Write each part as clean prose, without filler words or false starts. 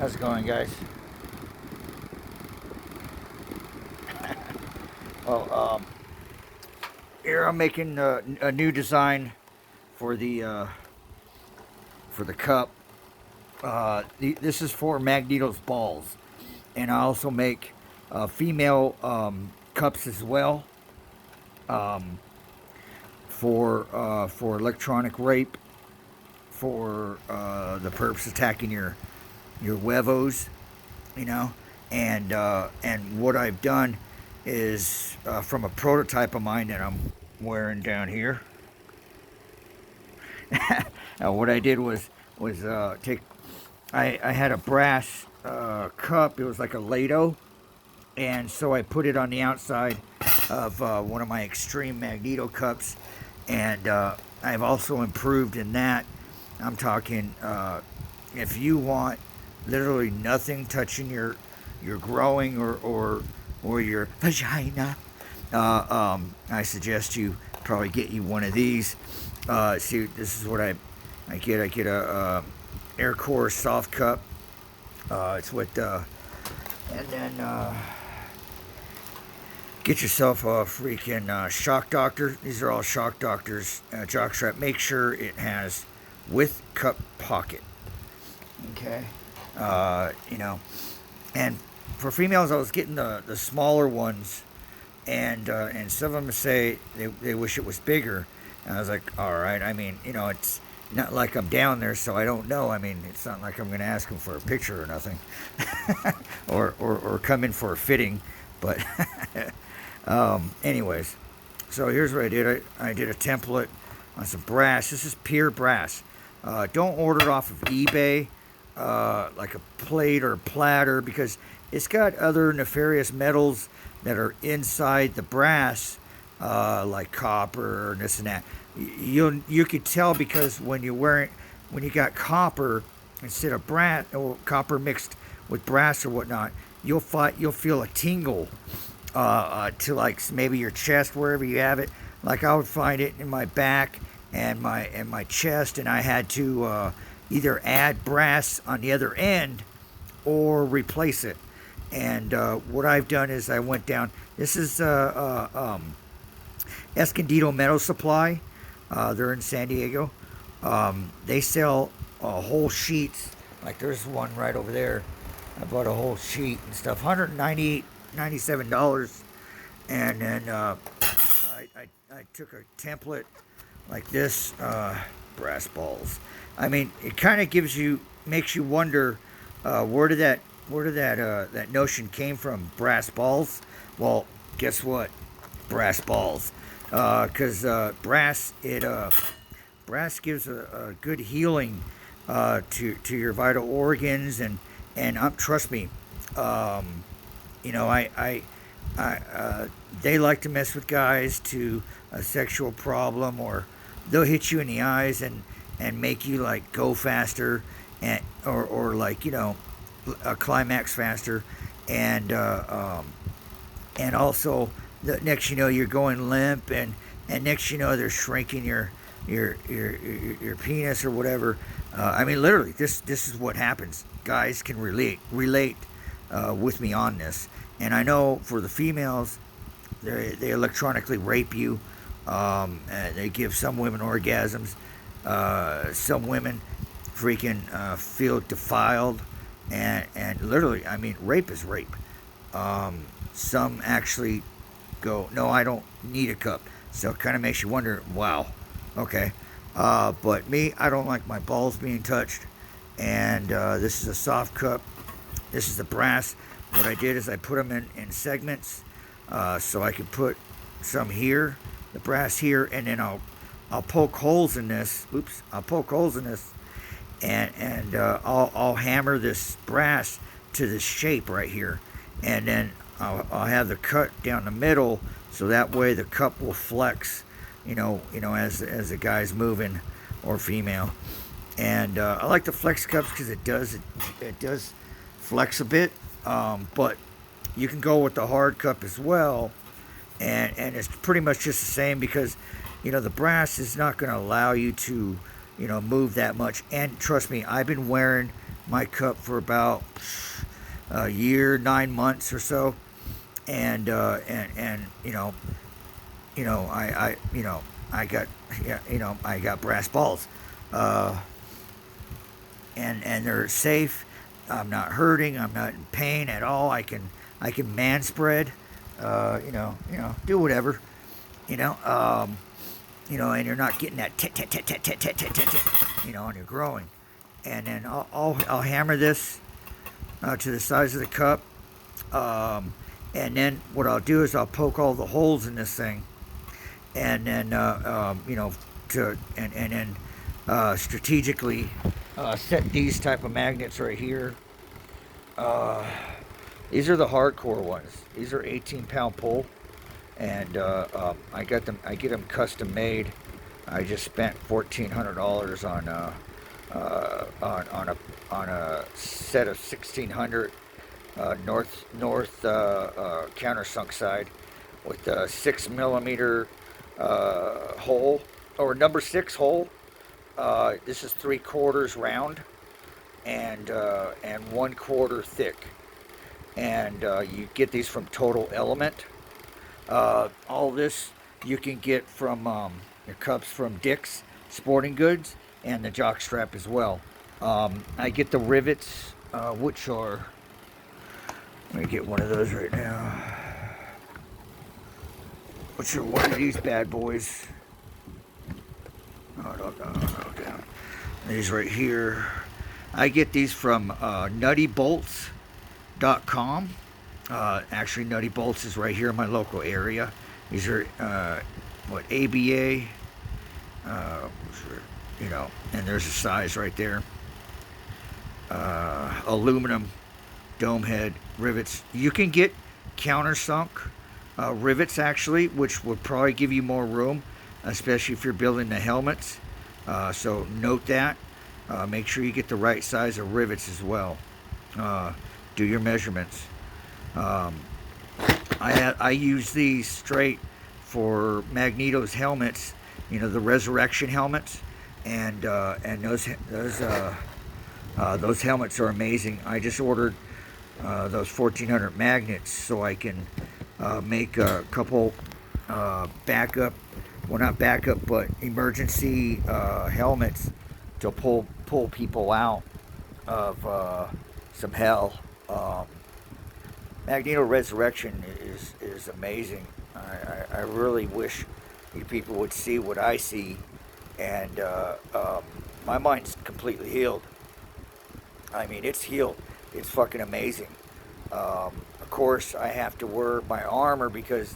How's it going, guys? Well, here I'm making a new design for the cup. This is for Magneto's balls, and I also make female cups as well, um, for electronic rape, for the perps attacking your huevos, you know. And what I've done is from a prototype of mine that I'm wearing down here. What I did was take. I had a brass cup. It was like a Lado, and so I put it on the outside of one of my extreme Magneto cups, and I've also improved in that. I'm talking if you want literally nothing touching your growing or your vagina, I suggest you probably get you one of these. See, this is what I get. I get a Air Core soft cup. It's with and then get yourself a freaking shock doctor. These are all shock doctors. Jock strap. Make sure it has with cup pocket. Okay. You know, and for females, I was getting the smaller ones, and some of them say they wish it was bigger. And I was like, all right. I mean, it's not like I'm down there, so I don't know. I mean, it's not like I'm going to ask them for a picture or nothing, or come in for a fitting. But anyways, so here's what I did. I did a template on some brass. This is pure brass. Don't order it off of eBay, like a plate or a platter, because it's got other nefarious metals that are inside the brass, like copper and this and that. You could tell because when you got copper instead of brass, or copper mixed with brass or whatnot, you'll feel a tingle to like maybe your chest, wherever you have it. Like I would find it in my back and my chest, and I had to either add brass on the other end or replace it. And what I've done is I went down. This is Escondido Metal Supply. They're in San Diego. They sell whole sheets. Like there's one right over there. I bought a whole sheet and stuff. $197. And then I took a template like this, brass balls. I mean, it kind of makes you wonder, where did that notion came from? Brass balls. Well, guess what? Brass balls. Because brass gives a good healing to your vital organs, and trust me, they like to mess with guys to a sexual problem, or they'll hit you in the eyes and make you like go faster, or like a climax faster, and also the next you're going limp, and next they're shrinking your penis or whatever. I mean, literally, this is what happens. Guys can relate with me on this, and I know for the females, they electronically rape you. They give some women orgasms. Some women freaking feel defiled, and literally, I mean, rape is rape. Some actually go, no, I don't need a cup. So it kind of makes you wonder, wow, okay. But me, I don't like my balls being touched. And this is a soft cup. This is the brass. What I did is I put them in segments, so I could put some here, the brass here, and then I'll poke holes in this. Oops, I'll poke holes in this, and I'll hammer this brass to this shape right here, and then I'll have the cut down the middle, so that way the cup will flex, as the guy's moving, or female. And I like the flex cups because it does flex a bit, but you can go with the hard cup as well, and it's pretty much just the same, because the brass is not going to allow you to move that much. And trust me, I've been wearing my cup for about a year, 9 months or so, and I got, yeah, I got brass balls, uh, and they're safe. I'm not hurting. I'm not in pain at all. I can man spread, do whatever, you know, um, and you're not getting that tit tit tit tit tit tit tit tit, and you're growing. And then I'll hammer this to the size of the cup, um, and then what I'll do is I'll poke all the holes in this thing, and then to and then strategically set these type of magnets right here. Uh, these are the hardcore ones. These are 18-pound pull, and I got them. I get them custom made. I just spent $1,400 on a set of 1600 north countersunk side with a 6 millimeter hole, or number 6 hole. This is 3/4 round and 1/4 thick, and you get these from Total Element. All this you can get from your cups from Dick's Sporting Goods and the jock strap as well. I get the rivets, which are, let me get one of those right now, which are one of these bad boys. Oh, no, down. These right here. I get these from nuttybolts.com. Actually, Nutty Bolts is right here in my local area. These are, ABA, and there's a size right there. Aluminum dome head rivets. You can get countersunk rivets, actually, which would probably give you more room, especially if you're building the helmets. So note that. Make sure you get the right size of rivets as well. Do your measurements. I use these straight for Magneto's helmets, the Resurrection helmets, and those helmets are amazing. I just ordered those 1400 magnets so I can make a couple backup, well, not backup, but emergency helmets to pull people out of some hell. Magneto Resurrection is amazing. I really wish you people would see what I see, and my mind's completely healed. I mean, it's healed. It's fucking amazing. Of course, I have to wear my armor because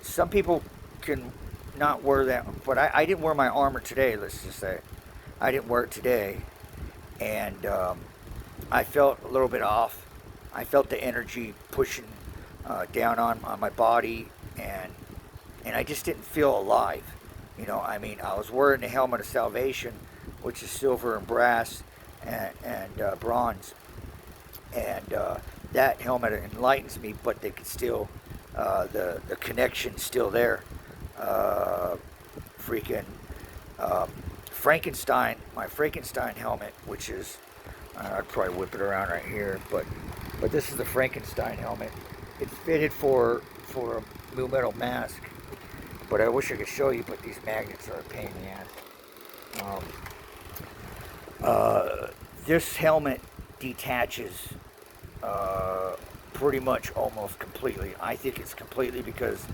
some people can not wear that, but I didn't wear my armor today. Let's just say I didn't wear it today, and I felt a little bit off. I felt the energy pushing down on my body, and I just didn't feel alive. I mean, I was wearing the helmet of salvation, which is silver and brass and bronze, and that helmet enlightens me, but they could still, the connection's still there. Freaking Frankenstein, my Frankenstein helmet, which is, I'd probably whip it around right here, but this is the Frankenstein helmet. It's fitted for a blue metal mask, but I wish I could show you, but these magnets are a pain in the ass. This helmet detaches pretty much almost completely. I think it's completely because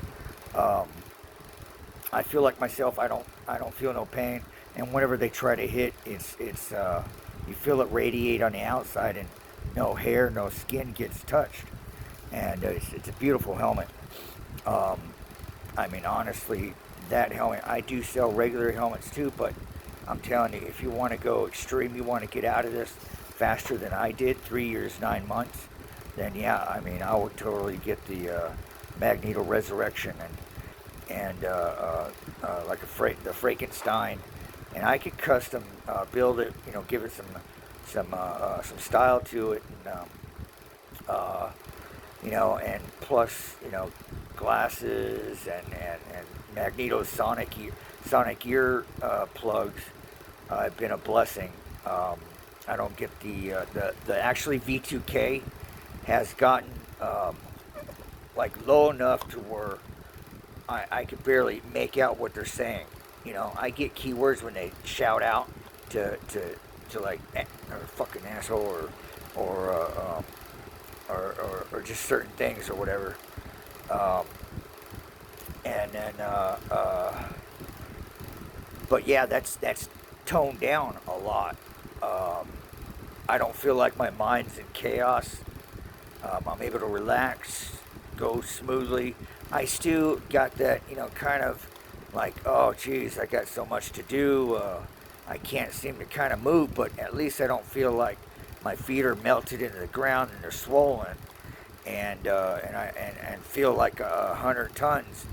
I feel like myself. I don't feel no pain, and whenever they try to hit, it's you feel it radiate on the outside, and no hair, no skin gets touched, and it's a beautiful helmet. I mean, honestly, that helmet, I do sell regular helmets too, but I'm telling you, if you want to go extreme, you want to get out of this faster than I did, 3 years, 9 months, then yeah, I mean, I would totally get the Magneto Resurrection and like the Frankenstein, and I could custom build it, give it some style to it, and and plus, glasses and Magneto's sonic ear plugs have been a blessing. I don't get the actually V2K has gotten like low enough to where I could barely make out what they're saying. You know, I get keywords when they shout out to like or fucking asshole or just certain things or whatever. Um, and then but yeah, that's toned down a lot. Um, I don't feel like my mind's in chaos. I'm able to relax, go smoothly. I still got that, kind of like, oh, geez, I got so much to do. I can't seem to kind of move, but at least I don't feel like my feet are melted into the ground and they're swollen, and feel like 100 tons.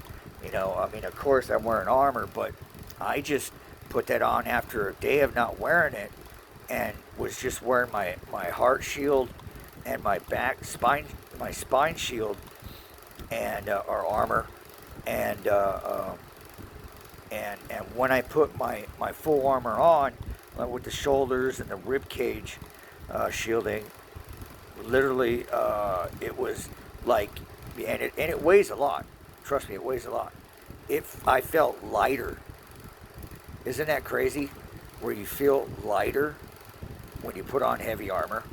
I mean, of course, I'm wearing armor, but I just put that on after a day of not wearing it, and was just wearing my heart shield and my spine shield, and or armor, and and when I put my full armor on, with the shoulders and the rib cage shielding, literally it was like, and it weighs a lot. Trust me, it weighs a lot. I felt lighter. Isn't that crazy? Where you feel lighter when you put on heavy armor.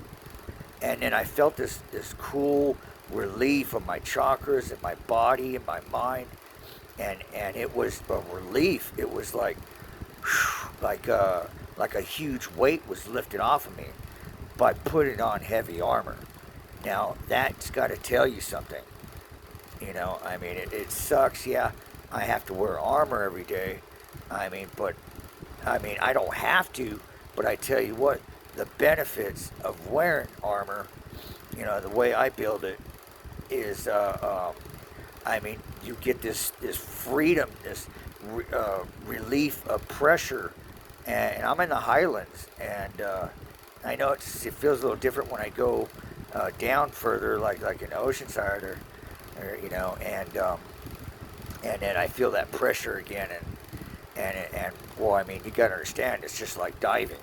And then I felt this cool relief of my chakras and my body and my mind, and it was a relief. It was like like a huge weight was lifted off of me by putting on heavy armor. Now that's got to tell you something. I mean, it sucks. Yeah, I have to wear armor every day. But I don't have to. But I tell you what, the benefits of wearing armor, the way I build it is, you get this freedom, this relief of pressure, and I'm in the Highlands, and I know it feels a little different when I go down further, like in Oceanside, or and then I feel that pressure again, and well, I mean, you gotta understand, it's just like diving.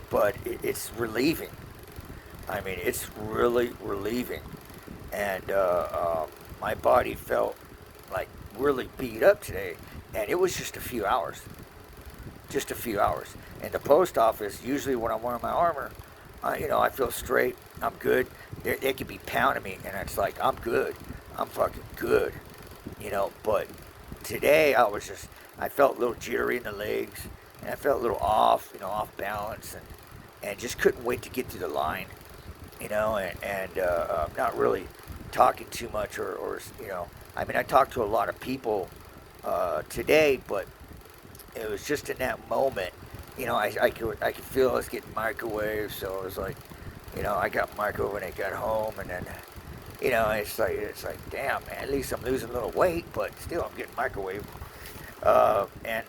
But it's relieving. I mean, it's really relieving. And my body felt like really beat up today. And it was just a few hours. Just a few hours. And the post office, usually when I'm wearing my armor, I feel straight. I'm good. They could be pounding me, and it's like, I'm good. I'm fucking good. But today I felt a little jittery in the legs. And I felt a little off, off balance, and just couldn't wait to get through the line, and not really talking too much, or I talked to a lot of people today, but it was just in that moment, I could feel I was getting microwaved, so it was like, I got microwaved when I got home, and then, it's like, damn, man, at least I'm losing a little weight, but still I'm getting microwaved, and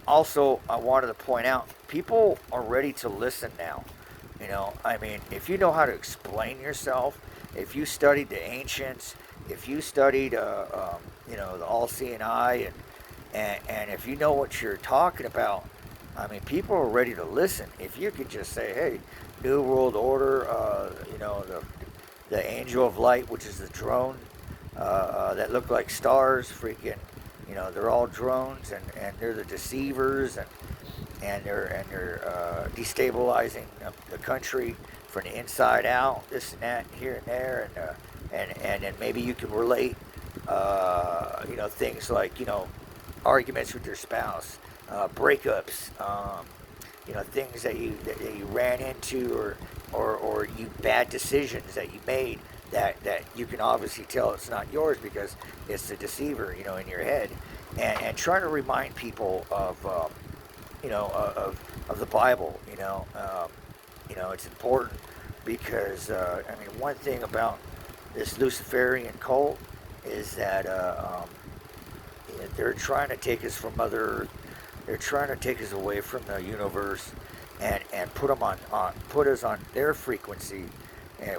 also, I wanted to point out, people are ready to listen now. If you know how to explain yourself, if you studied the ancients, if you studied, the all-seeing eye, and if you know what you're talking about, people are ready to listen. If you could just say, hey, New World Order, the Angel of Light, which is the drone that look like stars, freaking. They're all drones, and they're the deceivers, and they're destabilizing the country from the inside out. This and that, here and there, and then maybe you can relate, things like arguments with your spouse, breakups, things that you ran into, or you bad decisions that you made. That you can obviously tell it's not yours because it's the deceiver, in your head, and trying to remind people of, of the Bible, it's important because, one thing about this Luciferian cult is that they're trying to take us from Mother Earth. They're trying to take us away from the universe, and put us on their frequency,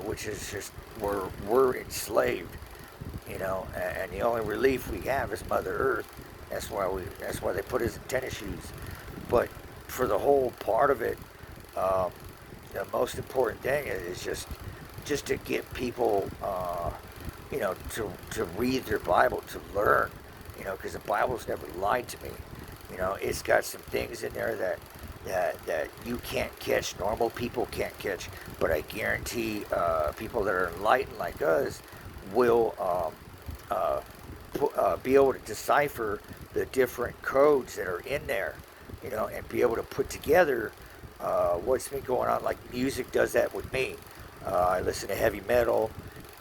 which is just where we're enslaved, and the only relief we have is Mother Earth. That's why they put us in tennis shoes. But for the whole part of it, um, the most important thing is just to get people, to read their Bible, to learn, because the Bible's never lied to me. It's got some things in there that you can't catch, normal people can't catch, but I guarantee people that are enlightened like us will be able to decipher the different codes that are in there, and be able to put together what's been going on. Like music does that with me. I listen to heavy metal,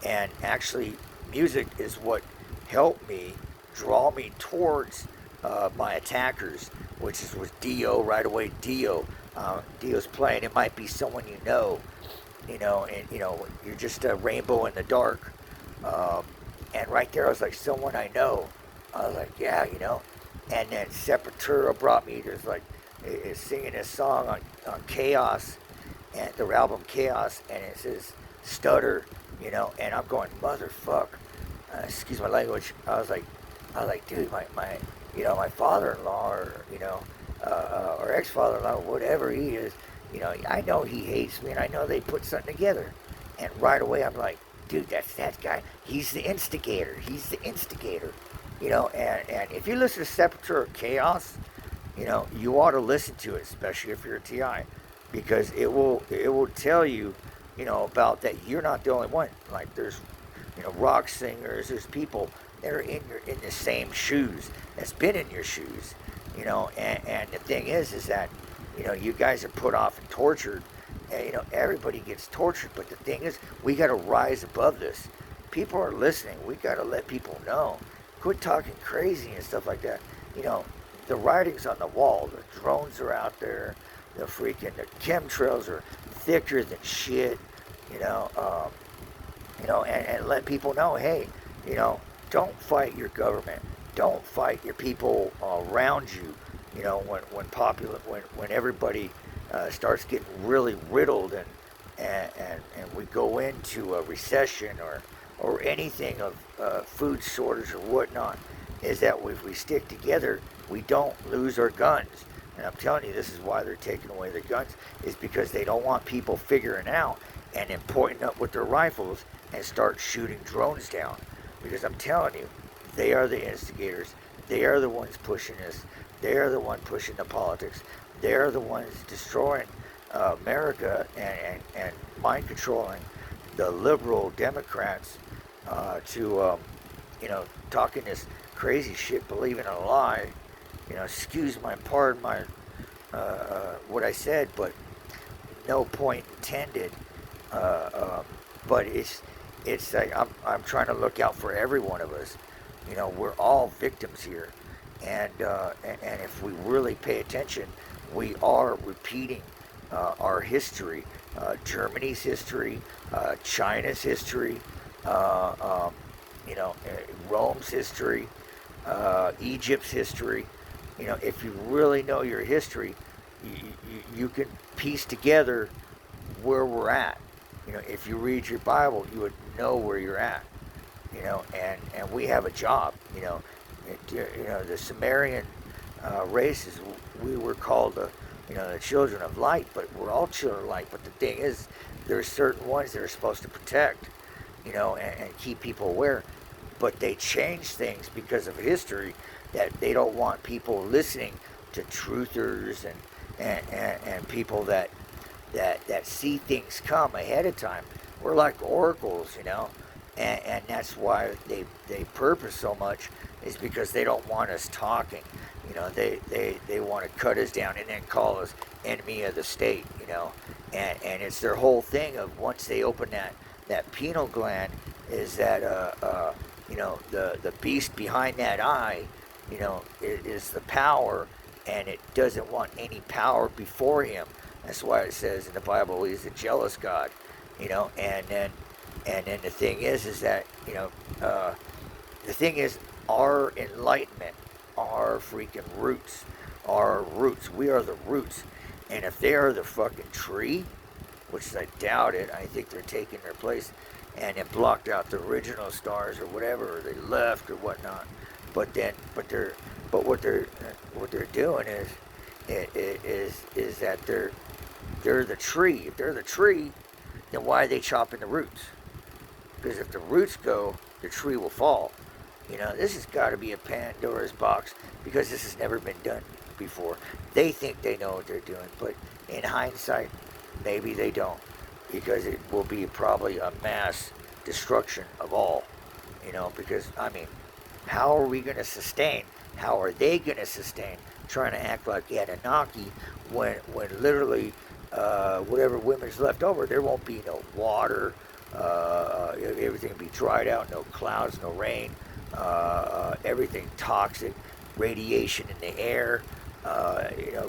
and actually, music is what helped me draw me towards my attackers, which is with Dio right away. Dio's playing. It might be someone and you're just a rainbow in the dark. And right there, I was like, someone I know. I was like, yeah. And then Sepultura brought me. There's like, is singing this song on Chaos, and the album Chaos, and it says Stutter, and I'm going, motherfuck. Excuse my language. I was like, dude, my father-in-law, or ex-father-in-law, whatever he is, I know he hates me, and I know they put something together. And right away, I'm like, dude, that's that guy. He's the instigator. And if you listen to Sepultura Chaos, you ought to listen to it, especially if you're a TI, because it will tell you, about that you're not the only one. Like there's, rock singers, there's people that are in the same shoes, that's been in your shoes, and the thing is that, you guys are put off and tortured, and, everybody gets tortured, but the thing is, we got to rise above this. People are listening. We got to let people know. Quit talking crazy and stuff like that. The writing's on the wall. The drones are out there. The chemtrails are thicker than shit. And let people know, hey, don't fight your government. Don't fight your people around you. When everybody starts getting really riddled and we go into a recession or anything of food shortage or whatnot, is that if we stick together, we don't lose our guns. And I'm telling you, this is why they're taking away their guns, is because they don't want people figuring out and then pointing up with their rifles and start shooting drones down. Because I'm telling you, they are the instigators. They are the ones pushing this. They are the ones pushing the politics. They are the ones destroying America and mind controlling the liberal Democrats to talking this crazy shit, believing a lie. Excuse my pardon, what I said, but no point intended. But it's like I'm trying to look out for every one of us. We're all victims here, and if we really pay attention, we are repeating our history, Germany's history, China's history, Rome's history, Egypt's history. If you really know your history, you can piece together where we're at. If you read your Bible, you would know where you're at. And we have a job. The Sumerian races, we were called the children of light, but we're all children of light. But the thing is, there's certain ones that are supposed to protect, and keep people aware. But they change things because of history, that they don't want people listening to truthers and people that see things come ahead of time. We're like oracles, and that's why they purpose so much, is because they don't want us talking. They want to cut us down and then call us enemy of the state, and it's their whole thing of, once they open that pineal gland, is that the beast behind that eye, is the power, and it doesn't want any power before him. That's why it says in the Bible, he's a jealous God, and then the thing is that, the thing is, our enlightenment, our freaking roots, we are the roots. And if they are the fucking tree, which I doubt it, I think they're taking their place, and it blocked out the original stars or whatever, or they left or whatnot. But what they're doing is that They're the tree. If they're the tree, then why are they chopping the roots? Because if the roots go, the tree will fall. This has got to be a Pandora's box because this has never been done before. They think they know what they're doing, but in hindsight, maybe they don't, because it will be probably a mass destruction of all. Because, I mean, how are we going to sustain? How are they going to sustain trying to act like Anunnaki when literally whatever women's left over, there won't be no water, everything will be dried out, no clouds, no rain, everything toxic, radiation in the air.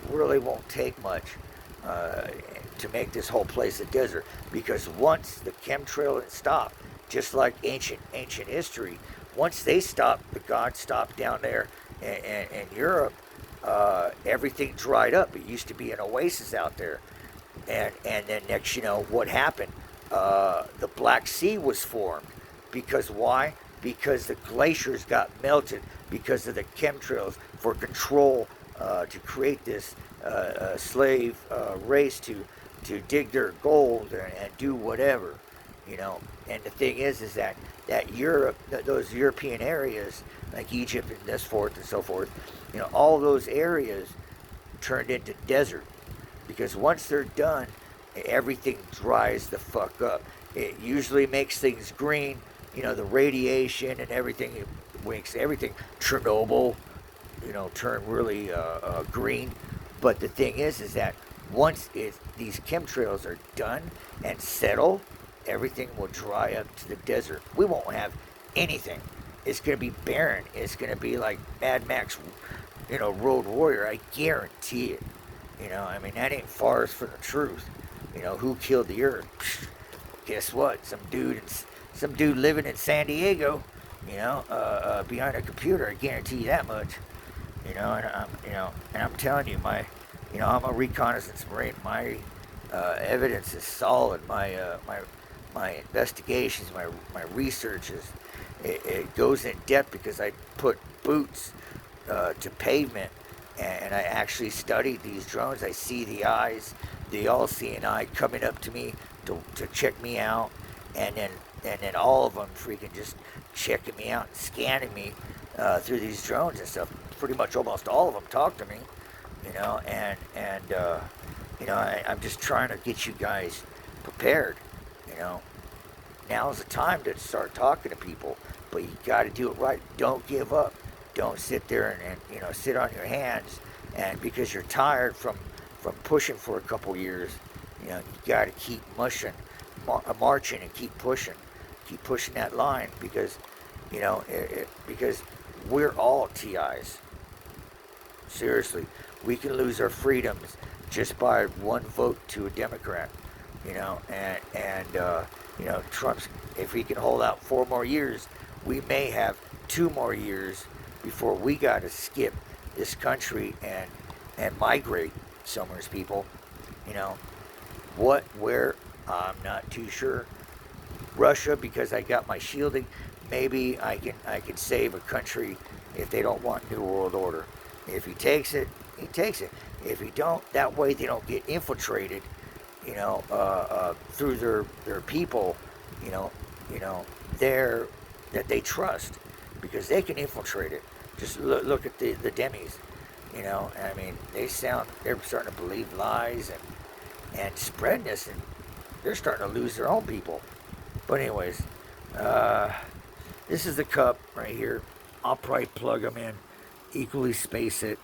Really won't take much to make this whole place a desert, because once the chemtrail stopped, just like ancient history, once they stopped, the gods stopped down there in Europe, everything dried up. It used to be an oasis out there, and then next, what happened? The Black Sea was formed. Because why? Because the glaciers got melted because of the chemtrails for control, to create this slave race to dig their gold and do whatever. And the thing is that Europe, those European areas like Egypt and this forth and so forth, all those areas turned into desert, because once they're done, everything dries the fuck up. It usually makes things green, the radiation and everything. It makes everything, Chernobyl, turn really green. But the thing is that once these chemtrails are done and settle, everything will dry up to the desert. We won't have anything. It's going to be barren. It's going to be like Mad Max, Road Warrior. I guarantee it. I mean, that ain't far from the truth. Who killed the earth? Psh, guess what? Some dude living in San Diego, behind a computer. I guarantee you that much. And I'm telling you, I'm a reconnaissance marine. My evidence is solid. My investigations, my researches, it goes in depth, because I put boots to pavement, and I actually studied these drones. I see the eyes, the all-seeing eye coming up to me to check me out, and then all of them freaking just checking me out and scanning me through these drones and stuff. Pretty much almost all of them talk to me, I'm just trying to get you guys prepared. Now's the time to start talking to people, but you got to do it right. Don't give up. Don't sit there and sit on your hands, and because you're tired from pushing for a couple years, you got to keep marching and keep pushing that line, because because we're all TIs. Seriously, we can lose our freedoms just by one vote to a Democrat. Trump's, if he can hold out 4 more years, we may have 2 more years before we got to skip this country and migrate somewhere, people. Where, I'm not too sure. Russia, because I got my shielding. Maybe I can save a country if they don't want New World Order. If he takes it, he takes it. If he don't, that way they don't get infiltrated, through their people, there that they trust, because they can infiltrate it. Just look at the demis, I mean, they're starting to believe lies and spreading this, and they're starting to lose their own people. But anyways, this is the cup right here. I'll probably plug them in, equally space it.